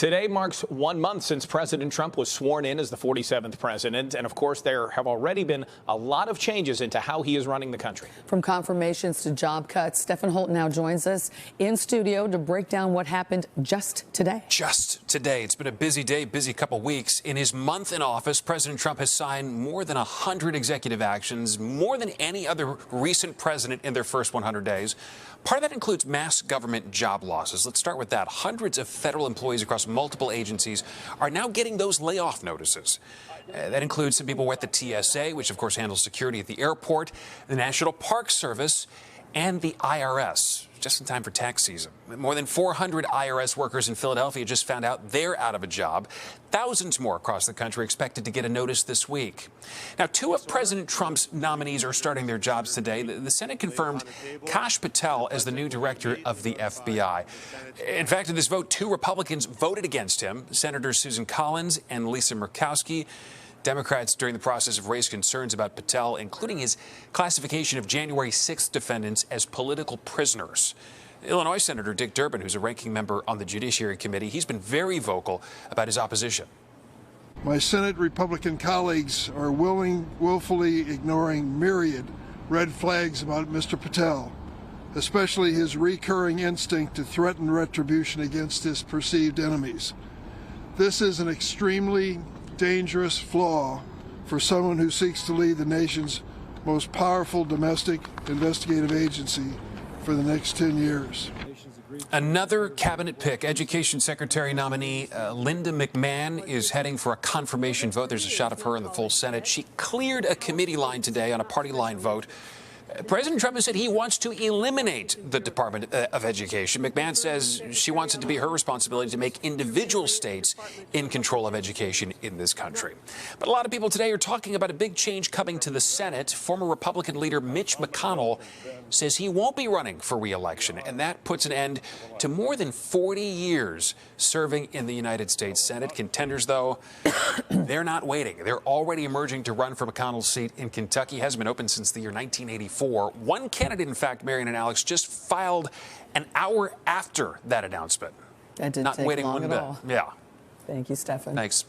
Today marks 1 month since President Trump was sworn in as the 47th president. And of course, there have already been a lot of changes into how he is running the country. From confirmations to job cuts, Stefan Holt now joins us in studio to break down what happened just today. Just today. It's been a busy day, busy couple weeks. In his month in office, President Trump has signed more than 100 executive actions, more than any other recent president in their first 100 days. Part of that includes mass government job losses. Let's start with that. Hundreds of federal employees across multiple agencies are now getting those layoff notices. That includes some people at the TSA, which of course handles security at the airport, the National Park Service, and the IRS, just in time for tax season. More than 400 IRS workers in Philadelphia just found out they're out of a job. Thousands more across the country expected to get a notice this week. Now, two of President Trump's nominees are starting their jobs today. The Senate confirmed Kash Patel as the new director of the FBI. In fact, in this vote, two Republicans voted against him, Senators Susan Collins and Lisa Murkowski. Democrats during the process have raised concerns about Patel, including his classification of January 6th defendants as political prisoners. Illinois Senator Dick Durbin, who's a ranking member on the Judiciary Committee, he's been very vocal about his opposition. My Senate Republican colleagues are willfully ignoring myriad red flags about Mr. Patel, especially his recurring instinct to threaten retribution against his perceived enemies. This is an extremely dangerous flaw for someone who seeks to lead the nation's most powerful domestic investigative agency for the next 10 years. Another cabinet pick, Education Secretary nominee Linda McMahon is heading for a confirmation vote. There's a shot of her in the full Senate. She cleared a committee line today on a party line vote. President Trump has said he wants to eliminate the Department of Education. McMahon says she wants it to be her responsibility to make individual states in control of education in this country. But a lot of people today are talking about a big change coming to the Senate. Former Republican leader Mitch McConnell says he won't be running for re-election, and that puts an end to more than 40 years serving in the United States Senate. Contenders, though, they're not waiting. They're already emerging to run for McConnell's seat in Kentucky. It hasn't been open since the year 1984. One candidate, in fact, Marion and Alex, just filed an hour after that announcement. That didn't not take waiting long one at bit. all. Yeah. Thank you, Stefan. Thanks.